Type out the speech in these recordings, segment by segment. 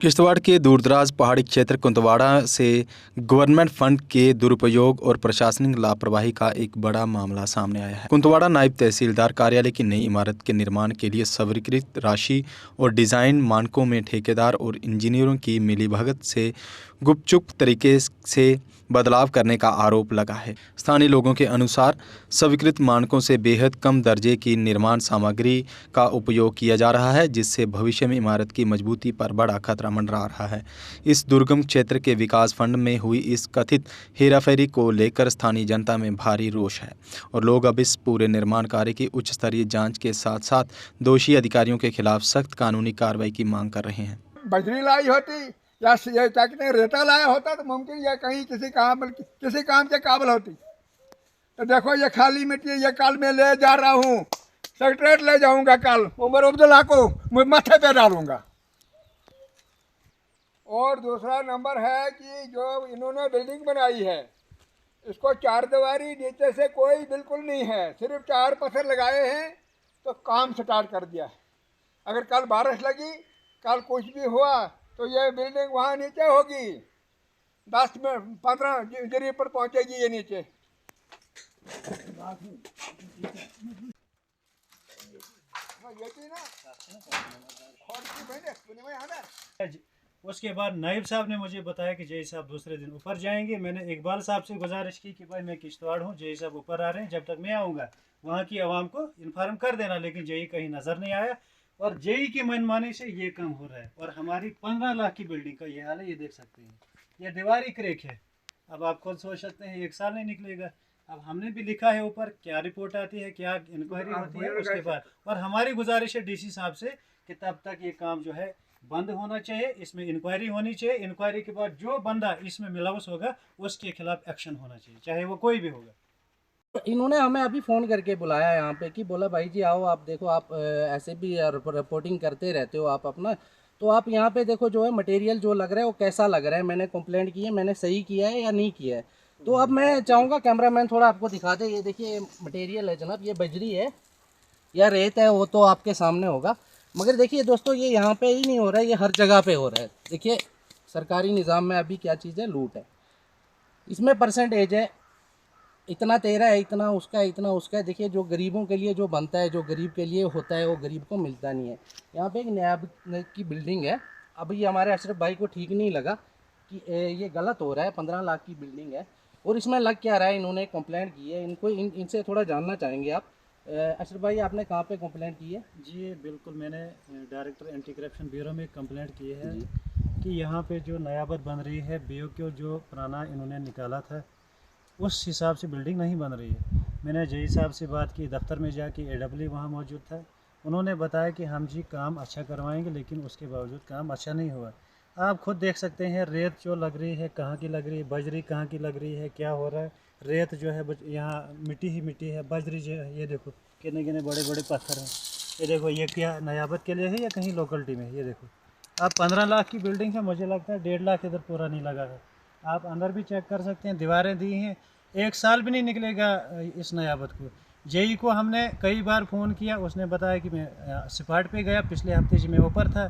किश्तवाड़ के दूरदराज पहाड़ी क्षेत्र कुंतवाड़ा से गवर्नमेंट फंड के दुरुपयोग और प्रशासनिक लापरवाही का एक बड़ा मामला सामने आया है। कुंतवाड़ा नायब तहसीलदार कार्यालय की नई इमारत के निर्माण के लिए स्वीकृत राशि और डिज़ाइन मानकों में ठेकेदार और इंजीनियरों की मिलीभगत से गुपचुप तरीके से बदलाव करने का आरोप लगा है। स्थानीय लोगों के अनुसार स्वीकृत मानकों से बेहद कम दर्जे की निर्माण सामग्री का उपयोग किया जा रहा है, जिससे भविष्य में इमारत की मजबूती पर बड़ा खतरा मंडरा रहा है। इस दुर्गम क्षेत्र के विकास फंड में हुई इस कथित हेराफेरी को लेकर स्थानीय जनता में भारी रोष है और लोग अब इस पूरे निर्माण कार्य की उच्च स्तरीय जांच के साथ साथ दोषी अधिकारियों के खिलाफ सख्त कानूनी कार्रवाई की मांग कर रहे हैं। बजरी लाई होती या ये क्या कहते हैं रेता लाया होता तो मुमकिन या कहीं किसी काम के काबिल होती। तो देखो ये खाली मिट्टी, ये कल मैं ले जा रहा हूँ सेक्रेटरीट ले जाऊंगा, कल उमर अब्दुल्ला को माथे पे डालूंगा। और दूसरा नंबर है कि जो इन्होंने बिल्डिंग बनाई है इसको चार दीवारी नीचे से कोई बिल्कुल नहीं है, सिर्फ 4 पत्थर लगाए हैं तो काम स्टार्ट कर दिया है। अगर कल बारिश लगी, कल कुछ भी हुआ तो ये बिल्डिंग वहाँ नीचे होगी, 10 में 15 जरी पर पहुँचेगी ये नीचे। उसके बाद नायब साहब ने मुझे बताया कि जय साहब दूसरे दिन ऊपर जाएंगे। मैंने इकबाल साहब से गुजारिश की कि भाई मैं किश्तवाड़ हूँ, जय साहब ऊपर आ रहे हैं, जब तक मैं आऊँगा वहाँ की आवाम को इन्फॉर्म कर देना। लेकिन जय कहीं नज़र नहीं आया और जेई की मनमानी से ये काम हो रहा है। और हमारी 15 लाख की बिल्डिंग का ये हाल है, ये देख सकते हैं, ये दीवारी क्रैक है। अब आप खुद सोच सकते हैं 1 साल नहीं निकलेगा। अब हमने भी लिखा है ऊपर, क्या रिपोर्ट आती है, क्या इंक्वायरी होती है उसके बाद। और हमारी गुजारिश है डीसी साहब से कि तब तक ये काम जो है बंद होना चाहिए, इसमें इंक्वायरी होनी चाहिए। इंक्वायरी के बाद जो बंदा इसमें मिलावस होगा उसके खिलाफ एक्शन होना चाहिए, चाहे वो कोई भी होगा। इन्होंने हमें अभी फ़ोन करके बुलाया यहाँ पे कि बोला भाई जी आओ, आप देखो, आप ऐसे भी रिपोर्टिंग करते रहते हो आप अपना, तो आप यहाँ पे देखो जो है मटेरियल जो लग रहा है वो कैसा लग रहा है, मैंने कंप्लेंट की है, मैंने सही किया है या नहीं किया है। तो अब मैं चाहूँगा कैमरामैन थोड़ा आपको दिखा दे। ये देखिए मटेरियल है जनाब, ये बजरी है या रेत है वो तो आपके सामने होगा। मगर देखिए दोस्तों, ये यहाँ पे ही नहीं हो रहा है, ये हर जगह पे हो रहा है। देखिए सरकारी निज़ाम में अभी क्या चीज़ है, लूट है। इसमें परसेंटेज है, इतना तेरा है, इतना उसका है। देखिए जो गरीबों के लिए जो बनता है, जो गरीब के लिए होता है, वो गरीब को मिलता नहीं है। यहाँ पे एक नायब की बिल्डिंग है। अभी हमारे अशरफ भाई को ठीक नहीं लगा कि ये गलत हो रहा है, 15 लाख की बिल्डिंग है और इसमें लग क्या रहा है। इन्होंने कंप्लेंट की है, इनसे थोड़ा जानना चाहेंगे आप। अशरफ भाई, आपने कहाँ पे कंप्लेंट की है? जी बिल्कुल, मैंने डायरेक्टर एंटी करप्शन ब्यूरो में कंप्लेंट की है कि यहाँ पे जो नयाबत बन रही है, BOQ जो पुराना इन्होंने निकाला था उस हिसाब से बिल्डिंग नहीं बन रही है। मैंने जई साहब से बात की, दफ्तर में जाके AW वहाँ मौजूद था। उन्होंने बताया कि हम जी काम अच्छा करवाएंगे, लेकिन उसके बावजूद काम अच्छा नहीं हुआ। आप खुद देख सकते हैं रेत जो लग रही है कहाँ की लग रही है, बजरी कहाँ की लग रही है, क्या हो रहा है। रेत जो है यहाँ मिट्टी ही मिट्टी है, बजरी जो है ये देखो कितने कितने बड़े बड़े पत्थर हैं। ये देखो, ये क्या नयाबत के लिए है या कहीं लोकलिटी में? ये देखो, अब 15 लाख की बिल्डिंग है, मुझे लगता है 1.5 लाख इधर पूरा नहीं लगा है। आप अंदर भी चेक कर सकते हैं, दीवारें दी हैं, 1 साल भी नहीं निकलेगा इस नयाबत को। जेई को हमने कई बार फ़ोन किया, उसने बताया कि मैं सिपाट पे गया, पिछले हफ्ते जी मैं ऊपर था।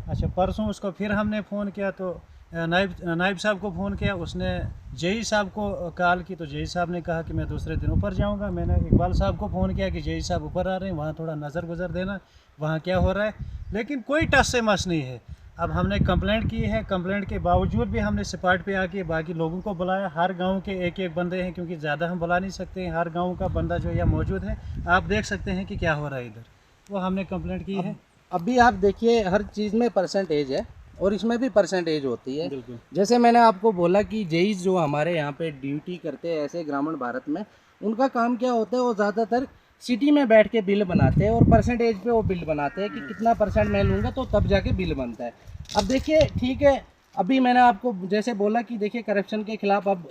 अच्छा, परसों उसको फिर हमने फ़ोन किया तो नायब साहब को फ़ोन किया, उसने जेई साहब को कॉल की तो जेई साहब ने कहा कि मैं दूसरे दिन ऊपर जाऊंगा। मैंने इकबाल साहब को फ़ोन किया कि जेई साहब ऊपर आ रहे हैं, वहाँ थोड़ा नज़र गुजर देना वहाँ क्या हो रहा है, लेकिन कोई टस से मस नहीं है। अब हमने कंप्लेंट की है, कंप्लेंट के बावजूद भी हमने स्पॉट पे आके बाकी लोगों को बुलाया। हर गांव के एक एक बंदे हैं, क्योंकि ज़्यादा हम बुला नहीं सकते हैं। हर गांव का बंदा जो यहाँ मौजूद है, आप देख सकते हैं कि क्या हो रहा है इधर, वो हमने कंप्लेंट की है। अभी आप देखिए हर चीज़ में परसेंटेज है और इसमें भी परसेंटेज होती है। बिल्कुल, जैसे मैंने आपको बोला कि जेई जो हमारे यहाँ पे ड्यूटी करते हैं ऐसे ग्रामीण भारत में, उनका काम क्या होता है, वो ज़्यादातर सिटी में बैठ के बिल बनाते हैं और परसेंटेज पे वो बिल बनाते हैं कि कितना % मैं लूँगा तो तब जाके बिल बनता है। अब देखिए ठीक है, अभी मैंने आपको जैसे बोला कि देखिए करप्शन के खिलाफ अब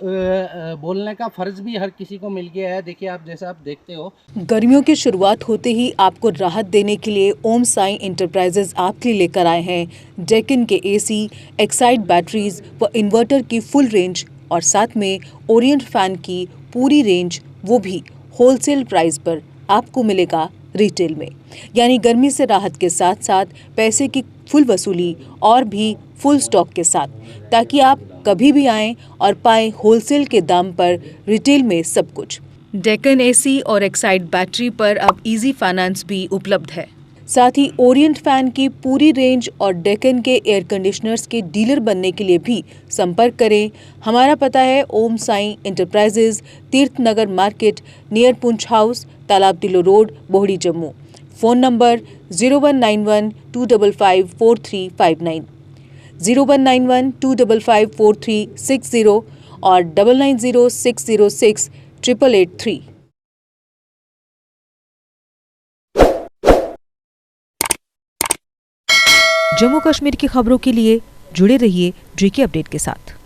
बोलने का फ़र्ज़ भी हर किसी को मिल गया है। देखिए आप जैसे आप देखते हो, गर्मियों की शुरुआत होते ही आपको राहत देने के लिए ओम साई एंटरप्राइजेज आपके लिए लेकर आए हैं डेकिन के AC, एक्साइड बैटरीज व इन्वर्टर की फुल रेंज और साथ में ओरिएंट फैन की पूरी रेंज, वो भी होलसेल प्राइस पर आपको मिलेगा रिटेल में। यानी गर्मी से राहत के साथ साथ पैसे की फुल वसूली और भी फुल स्टॉक के साथ, ताकि आप कभी भी आएं और पाएं होलसेल के दाम पर रिटेल में सब कुछ। डेक्कन एसी और एक्साइड बैटरी पर अब इजी फाइनेंस भी उपलब्ध है। साथ ही ओरिएंट फैन की पूरी रेंज और डेक्कन के एयर कंडीशनर्स के डीलर बनने के लिए भी संपर्क करें। हमारा पता है ओम साई इंटरप्राइजेज, तीर्थ नगर मार्केट, नियर पुंछ हाउस, तालाब तिलो road, Bohri, Jammu. Phone number 0191-255-4359, 0191-255-4360 और 9906068883। जम्मू कश्मीर की खबरों के लिए जुड़े रहिए JK अपडेट के साथ।